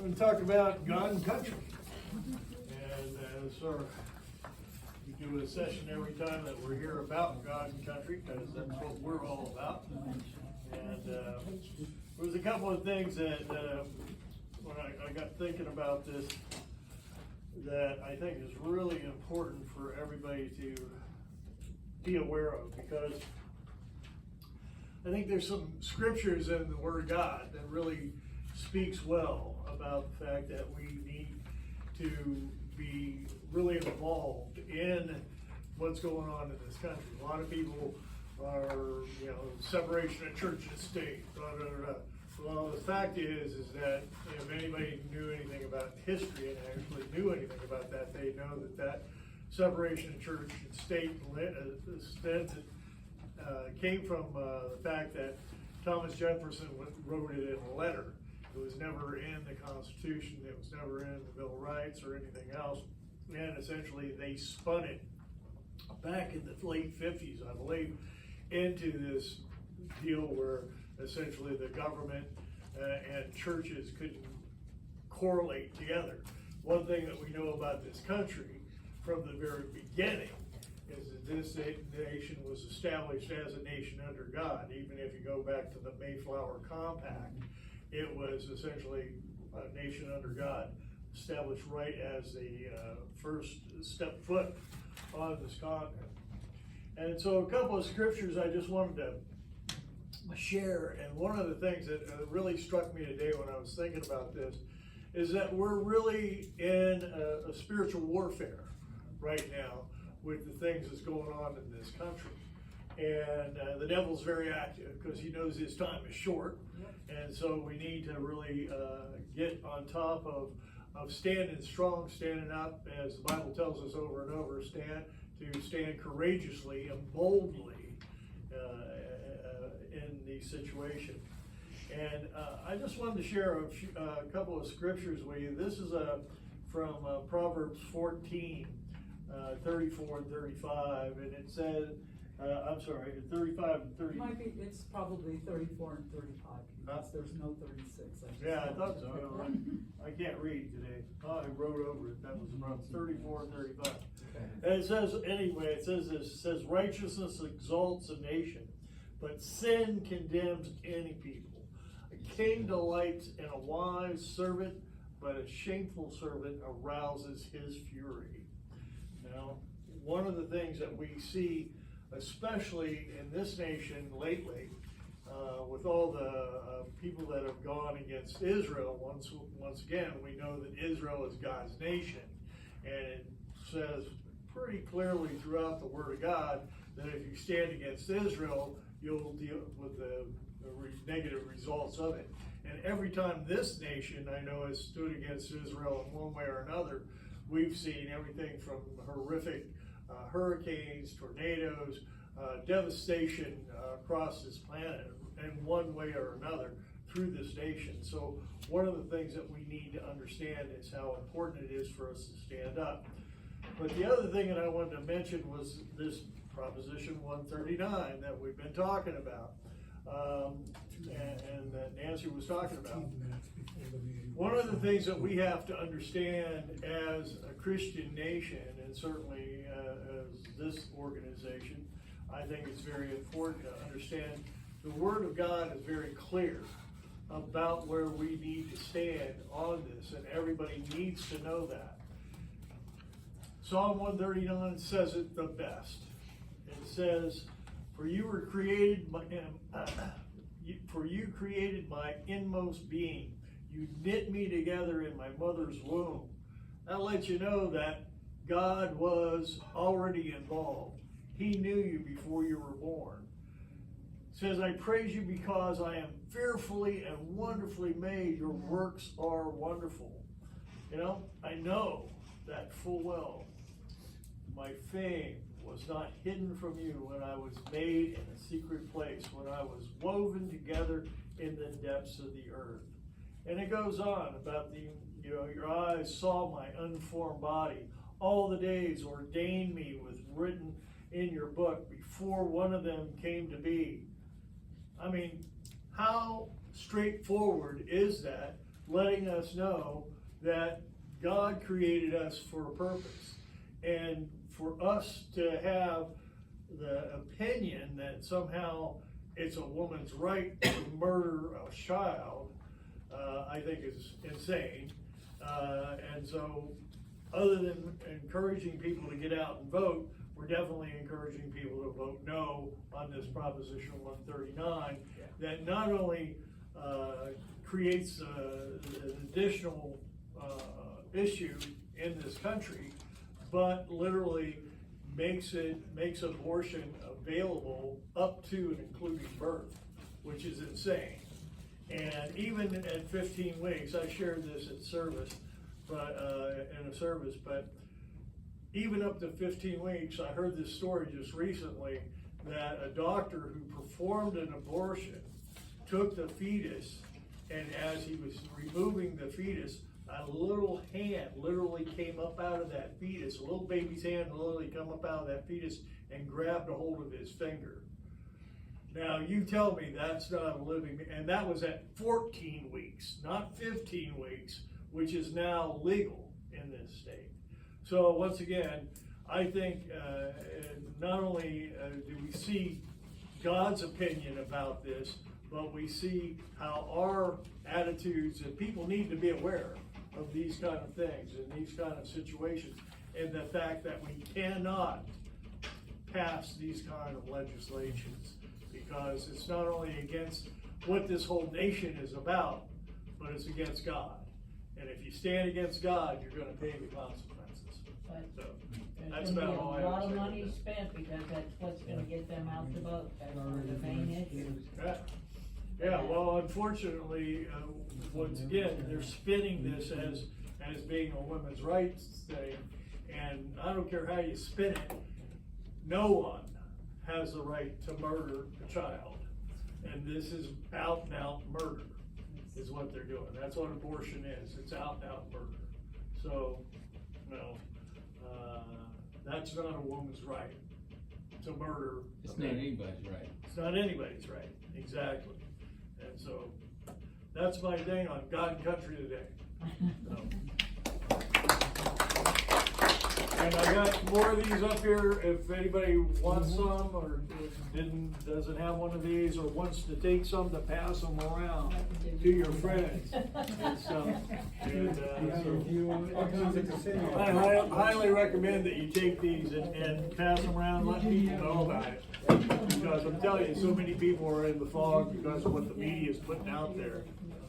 We're going to talk about God and country. And so we do a session every time that we're here about God and country, because that's what we're all about. And there was a couple of things that when I got thinking about this, that I think is really important for everybody to be aware of, because I think there's some scriptures in the Word of God that really speaks well about the fact that we need to be really involved in what's going on in this country. A lot of people are, separation of church and state, blah, blah, blah. Well, the fact is that if anybody knew anything about history and actually knew anything about that, they know that separation of church and state came from the fact that Thomas Jefferson wrote it in a letter. It was never in the Constitution, it was never in the Bill of Rights or anything else, and essentially they spun it back in the late 50s, I believe, into this deal where essentially the government and churches couldn't correlate together. One thing that we know about this country from the very beginning is that this nation was established as a nation under God. Even if you go back to the Mayflower Compact, it was essentially a nation under God, established right as the first step foot on this continent. And so a couple of scriptures I just wanted to share, and one of the things that really struck me today when I was thinking about this is that we're really in a spiritual warfare right now with the things that's going on in this country. And the devil's very active because he knows his time is short. And so we need to really get on top of standing strong, standing up, as the Bible tells us over and over, stand courageously and boldly in these situations. And I just wanted to share a couple of scriptures with you. This is from Proverbs 14, 34 and 35, and it says, 35 and 30. It's probably 34 and 35, because there's no 36. Yeah, I thought so. I can't read today. Oh, I wrote over it. That was around 34 and 35. And it says, anyway, it says this, it says, righteousness exalts a nation, but sin condemns any people. A king delights in a wise servant, but a shameful servant arouses his fury. Now, one of the things that we see, especially in this nation lately, with all the people that have gone against Israel, once again, we know that Israel is God's nation, and it says pretty clearly throughout the Word of God that if you stand against Israel, you'll deal with the negative results of it. And every time this nation, I know, has stood against Israel in one way or another, we've seen everything from horrific hurricanes, tornadoes, devastation across this planet in one way or another through this nation. So one of the things that we need to understand is how important it is for us to stand up. But the other thing that I wanted to mention was this Proposition 139 that we've been talking about, and that Nancy was talking about. One of the things that we have to understand as a Christian nation, and certainly as this organization, I think it's very important to understand the Word of God is very clear about where we need to stand on this, and everybody needs to know that. Psalm 139 says it the best. It says, for you created my inmost being. You knit me together in my mother's womb. That lets you know that God was already involved. He knew you before you were born. It says, I praise you because I am fearfully and wonderfully made. Your works are wonderful. I know that full well. My fame was not hidden from you when I was made in a secret place, when I was woven together in the depths of the earth. And it goes on about your eyes saw my unformed body. All the days ordained me was written in your book before one of them came to be. I mean, how straightforward is that letting us know that God created us for a purpose. And for us to have the opinion that somehow it's a woman's right to murder a child, I think is insane. And so, other than encouraging people to get out and vote, we're definitely encouraging people to vote no on this Proposition 139, that not only creates an additional issue in this country, but literally makes abortion available up to and including birth, which is insane. And even at 15 weeks, I shared this at service, but in a service, but even up to 15 weeks, I heard this story just recently that a doctor who performed an abortion took the fetus, and as he was removing the fetus, a little hand literally came up out of that fetus, a little baby's hand literally come up out of that fetus and grabbed a hold of his finger. Now, you tell me that's not a living, and that was at 14 weeks, not 15 weeks, which is now legal in this state. So once again, I think not only do we see God's opinion about this, but we see how our attitudes, and people need to be aware of these kind of things and these kind of situations, and the fact that we cannot pass these kind of legislations, because it's not only against what this whole nation is about, but it's against God. And if you stand against God, you're going to pay the consequences. But So there's that's gonna be about all I a lot would of say money about spent, because that's what's gonna get them out to vote, that's one of the main issues. that. Yeah, well, unfortunately, once again, they're spinning this as being a women's rights thing, and I don't care how you spin it, no one has the right to murder a child. And this is out and out murder, is what they're doing. That's what abortion is, it's out and out murder. So, no, that's not a woman's right to murder. It's not anybody's right. It's not anybody's right, exactly. And so, that's my thing on God and Country today. So. And I got more of these up here, if anybody wants some, or doesn't have one of these, or wants to take some to pass them around to your friends and stuff. And, so, I highly recommend that you take these and pass them around, let people know about it. Because I'm telling you, so many people are in the fog because of what the media is putting out there,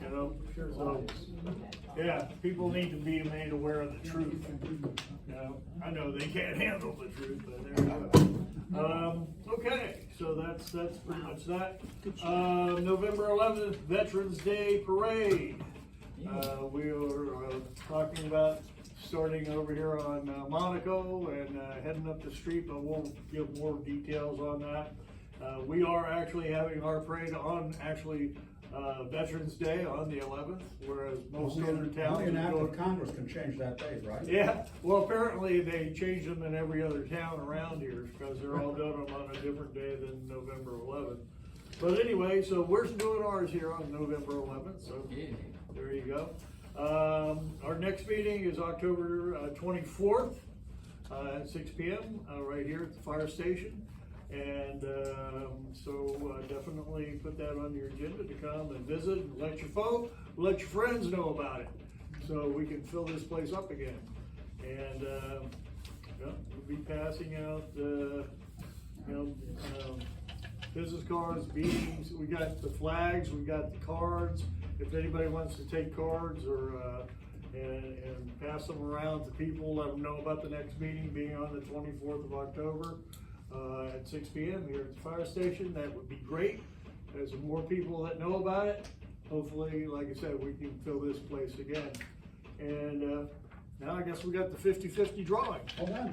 you know? So, yeah, people need to be made aware of the truth. You know, I know they can't handle the truth, but there you go. Okay, so that's pretty much that. November 11th, Veterans Day Parade. We are talking about starting over here on Monaco and heading up the street, but we'll give more details on that. We are actually having our parade on Veterans Day on the 11th, whereas most other towns. Only an act of Congress can change that date, right? Yeah, well, apparently they change them in every other town around here, because they're all done on a different day than November 11th. But anyway, so we're doing ours here on November 11th, so Yeah. there you go. Our next meeting is October 24th at 6 p.m. Right here at the fire station. And so definitely put that on your agenda to come and visit and let your friends know about it, so we can fill this place up again. And we'll be passing out business cards, beatings. We got the flags, we got the cards. If anybody wants to take cards or and pass them around to people, let them know about the next meeting being on the 24th of October. At 6 p.m. here at the fire station. That would be great. There's more people that know about it. Hopefully, like I said, we can fill this place again. And now I guess we got the 50-50 drawing. Hold on.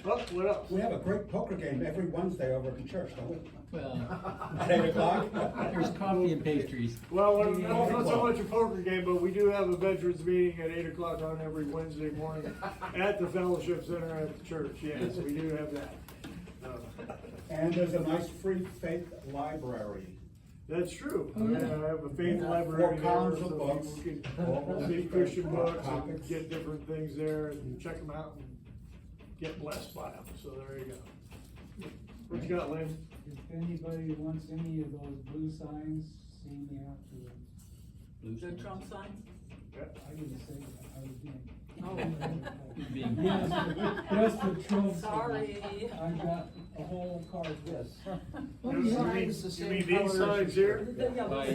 Oh, what else? We have a great poker game every Wednesday over at the church, don't we? Well, At 8 o'clock? there's coffee and pastries. Well, not so much a poker game, but we do have a veterans meeting at 8 o'clock on every Wednesday morning at the Fellowship Center at the church. Yes, we do have that. And there's a nice free faith library. That's true. I have a faith Yeah, library 4 there, columns so of people books. can see Christian books and Topics. get different things there and check them out and get blessed by them, so there you go. What you got, Lynn? If anybody wants any of those blue signs, see me afterwards. Blue The signs. Trump signs? I didn't say that, I was being. Oh. Being- Yes, that's the Trump. sign. Sorry. I got a whole card, yes. You mean these signs here? Why,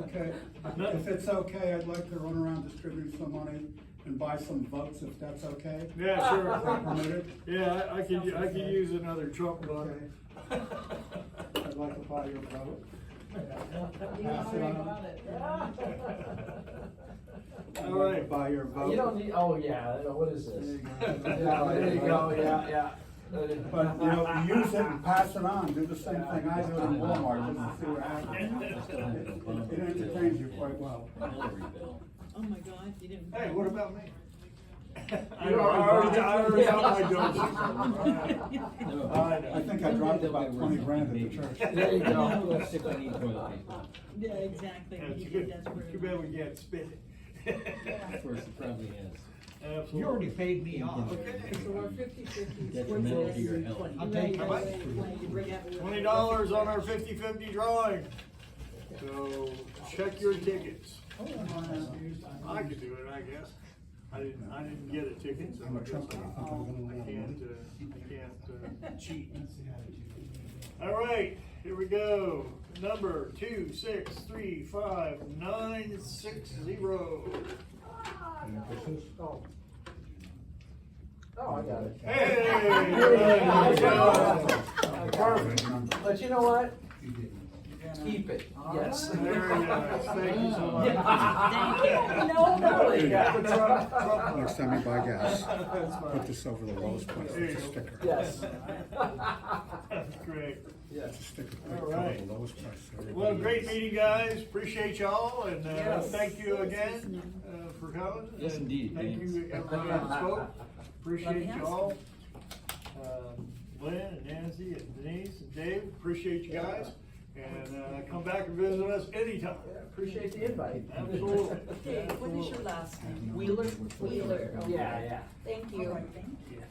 Okay, if it's okay, I'd like to run around distributing some money and buy some votes, if that's okay? Yeah, Is sure. that permitted? Yeah, I could use another Trump book. Okay. I'd like to buy your vote. You already got it. I'd All like right. to buy your vote. You don't need, oh yeah, what is this? There you go. Yeah, there you go, yeah. But, you know, you use it and pass it on, do the same thing I do in Walmart, just to see what happens. It entertains you quite well. Hillary bill. Oh my God, you didn't. Hey, what about me? I You already got my No. I think I dropped about 20 grand at the church. There you go. Let's see if I need toilet paper. Yeah, exactly. Yeah, You it's did good. desperate. Too bad we can't spend it. Of course, it probably has. Absolutely. You already paid me off. So we're 50/50. Detrimental to your health. I'll take How much? $20 on our 50/50 drawing. So check your tickets. I could do it, I guess. I didn't get a ticket, so I'm a I guess Trump guy. I can't cheat. All right, here we go. Number 2635960. Oh, I got it. Hey, there you go. Perfect. But you know what? Keep it, yes. Very nice. Thank you so much. Thank you. No, yeah. Next time you buy gas, That's put fine. this over the lowest place, There you it's a go. sticker. Yes. That's great. Yes. It's a sticker, All cover right. the lowest price. Well, great meeting, guys. Appreciate y'all, and Yes. thank you again for coming. Yes, And indeed. Thank Thanks. you, everybody that spoke. Appreciate Let me y'all. Lynn and Nancy and Denise and Dave, appreciate you guys. And come back and visit us anytime. Appreciate the invite. Absolutely. Dave, what is your last name? Wheeler. Yeah, yeah. Thank you. All right, thank you.